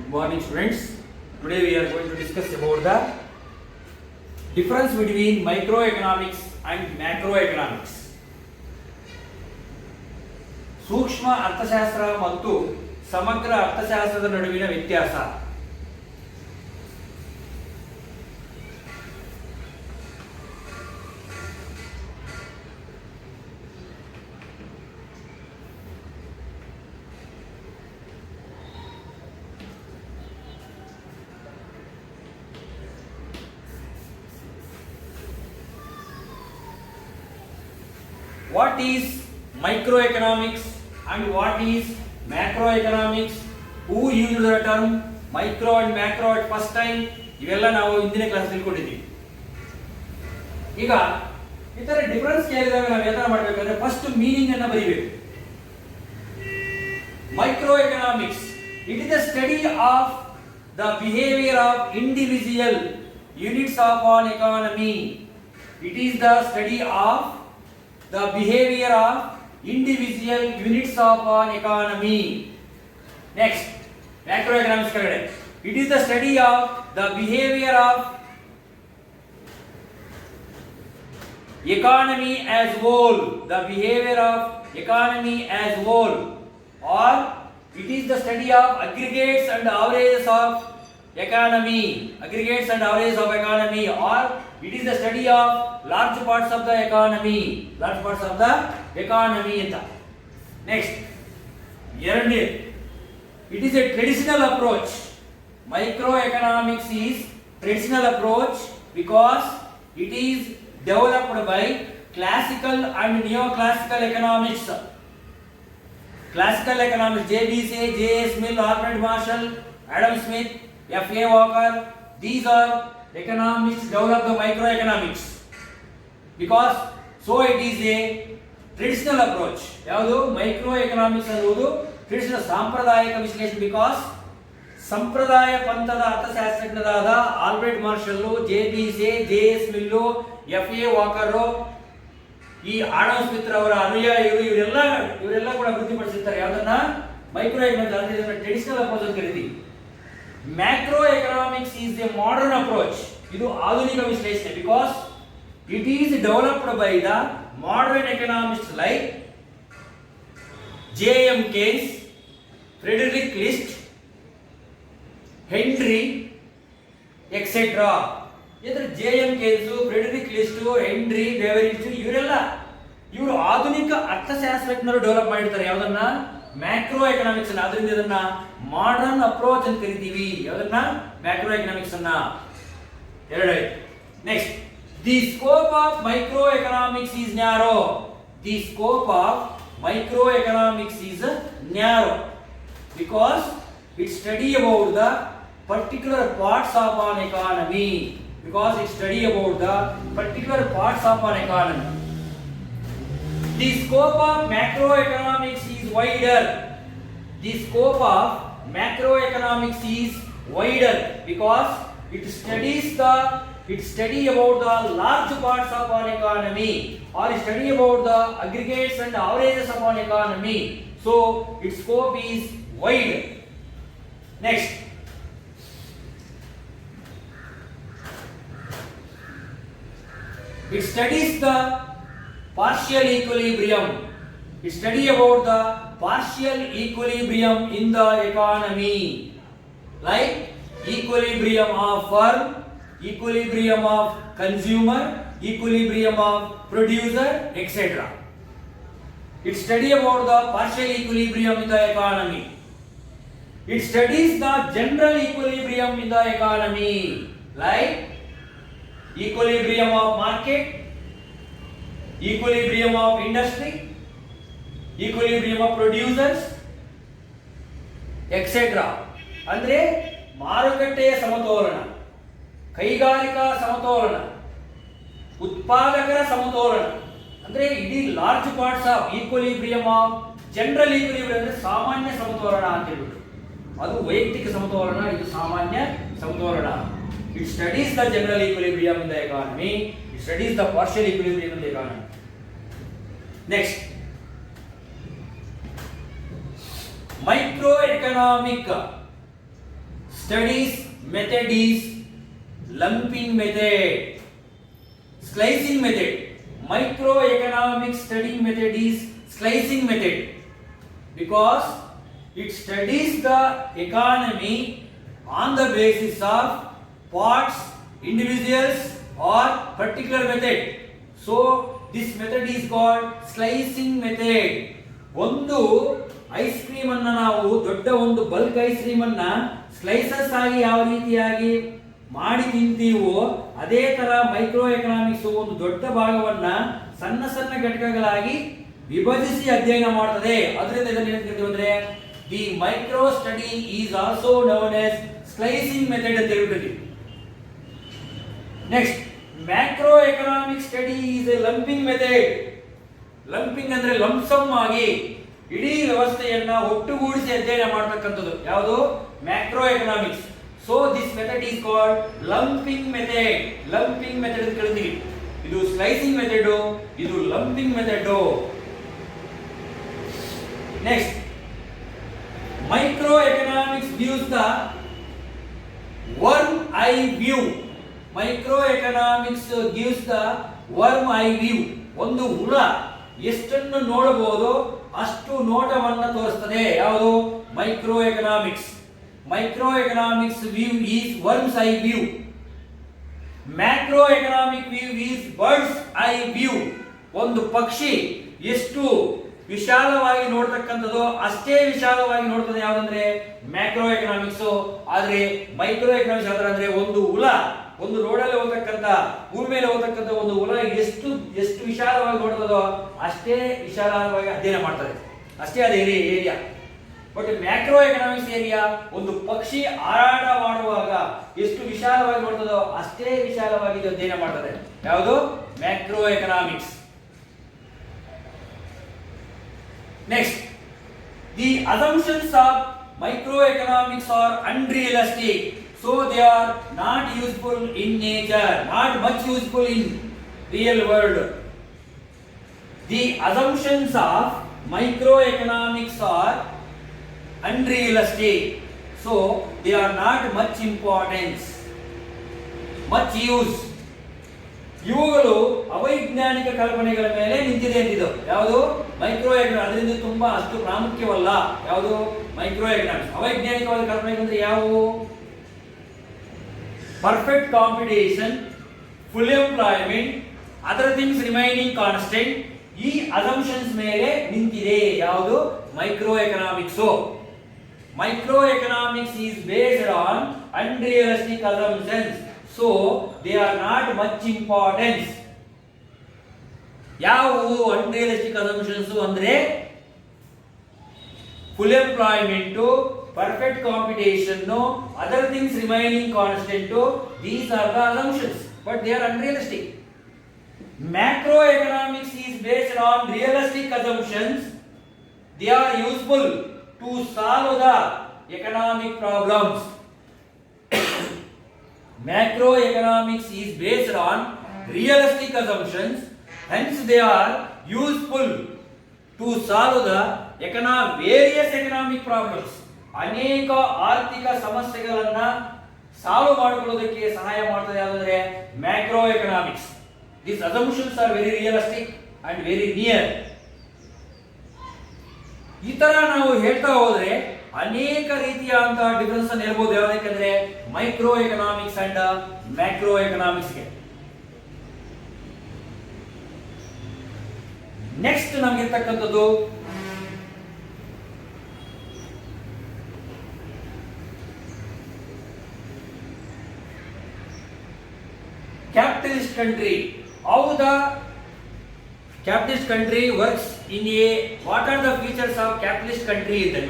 Good morning, students. Today we are going to discuss about the difference between microeconomics and macroeconomics. ಸೂಕ್ಷ್ಮ ಅರ್ಥಶಾಸ್ತ್ರ ಮತ್ತು ಸಮಗ್ರ ಅರ್ಥಶಾಸ್ತ್ರದ ನಡುವಿನ ವ್ಯತ್ಯಾಸ. What is microeconomics and what is macroeconomics? Who used the term micro and macro at first time? ಇವೆಲ್ಲ ನಾವು ಇಂದಿನ ಕ್ಲಾಸ್ ತಿಳ್ಕೊಂಡಿದ್ದೀವಿ. ಈಗ ಈ ತರ ಡಿಫರೆನ್ಸ್ ಕೇಳಿದಾಗ ನಾವು ಏನು ಮಾಡಬೇಕಂದ್ರೆ ಫಸ್ಟ್ ಮೀನಿಂಗ್ ಅನ್ನು ಬರೀಬೇಕು. Microeconomics, it is the study of the behavior of individual units of an economy. It is the study of the behavior of individual units of an economy. Next, macroeconomics kagade. It is the study of the behavior of economy as whole. The behavior of economy as whole, or it is the study of aggregates and averages of economy. Aggregates and averages of economy, or it is the study of large parts of the economy. Large parts of the economy anta. Next, ಎರಡನೇ, it is a traditional approach. Microeconomics is traditional approach because it is developed by classical and neoclassical economics. Classical economics, JBC, J.S. Mill, Albert Marshall, Adam Smith, F.A. Walker, these are economists develop the microeconomics because so it is a traditional approach. ಯಾವುದು microeconomics ಅನ್ನುವುದು traditional ಸಾಂಪ್ರದಾಯಿಕ ವಿಶ್ಲೇಷಣೆ because ಸಂಪ್ರದಾಯ ಪಂಥದ ಅರ್ಥಶಾಸ್ತ್ರಜ್ಞರಾದ Albert marshal, ಜೆ.ಬಿ.ಸೆ, ಜೆ.ಎಸ್. Mill, ಎಫ್.ಎ. Walker, ಈ Adam Smith ಅವರ ಅನುಯಾಯಿಗಳು ಇವರೆಲ್ಲ ಕೂಡ ಅಭಿವೃದ್ಧಿಪಡಿಸಿರ್ತಾರೆ. ಯಾವುದನ್ನ ಮೈಕ್ರೋಎಕನಾಮಿಕ್ಸ್ ಅಂದ್ರೆ ಇದನ್ನ ಟ್ರೆಡಿಷನಲ್ ಅಪ್ರೋಚ್ ಅಂತ ಕರೀತೀವಿ. Macroeconomics is a modern approach. ಇದು ಆಧುನಿಕ ವಿಶ್ಲೇಷಣೆ because it is developed by the modern economists like J.M. Keynes, Friedrich List, Henry, etc. ಇದರ J.M. Keynes, Friedrich List, Henry, Beveridge ಇವರು ಆಧುನಿಕ ಅರ್ಥಶಾಸ್ತ್ರಜ್ಞರು ಡೆವಲಪ್ ಮಾಡಿರ್ತಾರೆ. ಯಾವುದನ್ನ ಮ್ಯಾಕ್ರೋ ಎಕನಾಮಿಕ್ಸ್ ಅನ್ನ. ಅದರಿಂದ ಇದನ್ನ ಮಾಡರ್ನ್ ಅಪ್ರೋಚ್ ಅಂತ ಕರಿತೀವಿ. ಯಾವುದನ್ನ ಮ್ಯಾಕ್ರೋ ಎಕನಾಮಿಕ್ಸ್ ಅನ್ನ. ಎರಡಾಯ್ತು. Next, the scope of microeconomics is narrow. The scope of microeconomics is narrow because it study about the particular parts of an economy. Because it study about the particular parts of an economy. The scope of macroeconomics is wider. The scope of macroeconomics is wider because it study about the large parts of an economy, or study about the aggregates and averages of an economy. So its scope is wide. Next, it studies the partial equilibrium. It study about the partial equilibrium in the economy, like equilibrium of firm, equilibrium of consumer, equilibrium of producer, etc. It study about the partial equilibrium in the economy. It studies the general equilibrium in the economy, like equilibrium of market, equilibrium of industry, equilibrium of producers, etc. ಅಂದ್ರೆ ಮಾರುಕಟ್ಟೆಯ ಸಮತೋಲನ, ಕೈಗಾರಿಕಾ ಸಮತೋಲನ, ಉತ್ಪಾದಕರ ಸಮತೋಲನ. ಅಂದ್ರೆ ಇಡೀ large parts of equilibrium of general equilibrium ಅಂದ್ರೆ ಸಾಮಾನ್ಯ ಸಮತೋಲನ ಅಂತ ಹೇಳ್ಬಿಟ್ಟು. ಅದು ವೈಯಕ್ತಿಕ ಸಮತೋಲನ, ಇದು ಸಾಮಾನ್ಯ ಸಮತೋಲನ. It studies the general equilibrium in the economy. It studies the partial equilibrium in the economy. Next, microeconomic studies method is lumping method, slicing method. Microeconomics studying method is slicing method because it studies the economy on the basis of parts, individuals or particular method. So this method is called slicing method. ಒಂದು ice cream ಅನ್ನ ನಾವು ದೊಡ್ಡ ಒಂದು bulk ice cream ಅನ್ನ slices ಆಗಿ ಯಾವ ರೀತಿಯಾಗಿ ಮಾಡಿ ತಿಂತೀವೋ ಅದೇ ತರ ಮೈಕ್ರೋ ಎಕನಾಮಿಕ್ಸ್ ಒಂದು ದೊಡ್ಡ ಭಾಗವನ್ನ ಸಣ್ಣ ಸಣ್ಣ ಘಟಕಗಳಾಗಿ ವಿಭಜಿಸಿ ಅಧ್ಯಯನ ಮಾಡ್ತದೆ. ಅದರಿಂದ ಇದನ್ನು ಏನು ಕರಿತೀವಿ ಅಂದ್ರೆ the micro study is also known as slicing method ಅಂತ ಹೇಳ್ತೀವಿ. Next macroeconomic study is a lumping method. Lumping ಅಂದ್ರೆ ಲಂಸಮ್ ಆಗಿ ಇಡೀ ವ್ಯವಸ್ಥೆಯನ್ನ ಒಟ್ಟುಗೂಡಿಸಿ ಅಧ್ಯಯನ ಮಾಡತಕ್ಕಂಥದ್ದು ಯಾವುದು macroeconomics. So this method is called lumping method. Lumping method ಅಂತ ಕರಿತೀವಿ. ಇದು ಸ್ಲೈಸಿಂಗ್ ಮೆಥಡ್, ಇದು lumping method. Next microeconomics views the worm eye view. Microeconomics gives the worm eye view. ಒಂದು ಹುಳ ಎಷ್ಟನ್ನು ನೋಡಬಹುದು ಅಷ್ಟು ನೋಟವನ್ನ ತೋರಿಸ್ತದೆ. ಯಾವುದು micro economics. Micro economics view is worms eye view. Macro economic view is birds I view. ಒಂದು ಪಕ್ಷಿ ಎಷ್ಟು ವಿಶಾಲವಾಗಿ ನೋಡ್ತಕ್ಕಂಥದ್ದು ಅಷ್ಟೇ ವಿಶಾಲವಾಗಿ ನೋಡ್ತದೆ ಯಾವ್ದಂದ್ರೆ ಮ್ಯಾಕ್ರೋ ಎಕನಾಮಿಕ್ಸ್. ಆದ್ರೆ ಮೈಕ್ರೋ ಎಕನಾಮಿಕ್ಸ್ ಯಾವ್ದು ಅಂದ್ರೆ ಒಂದು ಹುಳ, ಒಂದು ರೋಡಲ್ಲಿ ಹೋಗ್ತಕ್ಕಂಥ ಭೂಮಿ ಮೇಲೆ ಹೋಗ್ತಕ್ಕಂಥ ಒಂದು ಹುಳ ಎಷ್ಟು ಎಷ್ಟು ವಿಶಾಲವಾಗಿ ನೋಡ್ತದೋ ಅಷ್ಟೇ ವಿಶಾಲವಾಗಿ ಅಧ್ಯಯನ ಮಾಡ್ತದೆ, ಅಷ್ಟೇ ಅದು area. But macro economics area ಒಂದು ಪಕ್ಷಿ ಹಾರಾಟ ಮಾಡುವಾಗ ಎಷ್ಟು ವಿಶಾಲವಾಗಿ ನೋಡ್ತದೋ ಅಷ್ಟೇ ವಿಶಾಲವಾಗಿ ಇದು ಅಧ್ಯಯನ ಮಾಡ್ತದೆ. ಯಾವುದು macro economics. Next the assumptions of micro economics R unrealistic. So they are not useful in nature, not much useful in real world. The assumptions of microeconomics are unrealistic, so they are not much importance, much use. ಇವುಗಳು ಅವೈಜ್ಞಾನಿಕ ಕಲ್ಪನೆಗಳ ಮೇಲೆ ನಿಂತಿದೆ ಅಂತಿದ್ದು ಯಾವುದು micro economics. ಅದರಿಂದ ತುಂಬಾ ಅಷ್ಟು ಪ್ರಾಮುಖ್ಯವಲ್ಲ ಯಾವುದು micro economics. ಅವೈಜ್ಞಾನಿಕವಾದ ಕಲ್ಪನೆಗಳಂದ್ರೆ ಯಾವುವು? Perfect competition, full employment, other things remaining constant. ಈ assumptions ಮೇಲೆ ನಿಂತಿದೆ ಯಾವುದು micro economics. Micro economics is based on unrealistic assumptions, so they are not much importance. ಯಾವುವು unrealistic assumptions ಅಂದ್ರೆ full employment, perfect competition, other things remaining constant. These are the assumptions, but they are unrealistic. Macroeconomics is based on realistic assumptions. They are useful to solve the economic problems. Macroeconomics is based on realistic assumptions, hence they are useful to solve the various economic problems. ಅನೇಕ ಆರ್ಥಿಕ ಸಮಸ್ಯೆಗಳನ್ನ solve ಮಾಡಿಕೊಳ್ಳೋದಕ್ಕೆ ಸಹಾಯ ಮಾಡ್ತದೆ ಯಾವಂದ್ರೆ macroeconomics. These assumptions are very realistic and very near. ಈ ತರ ನಾವು ಹೇಳ್ತಾ ಹೋದ್ರೆ ಅನೇಕ ರೀತಿಯಾದಂತಹ ಡಿಫರೆನ್ಸ್ ಅನ್ನು ಹೇಳ್ಬೋದು. ಯಾವ್ದಕ್ಕೆಂದ್ರೆ microeconomics and macroeconomics ಗೆ. ನೆಕ್ಸ್ಟ್ ನಮ್ಗೆ ಇರ್ತಕ್ಕಂಥದ್ದು capitalist country. How the capitalist country works in a, what are the features of capitalist country in the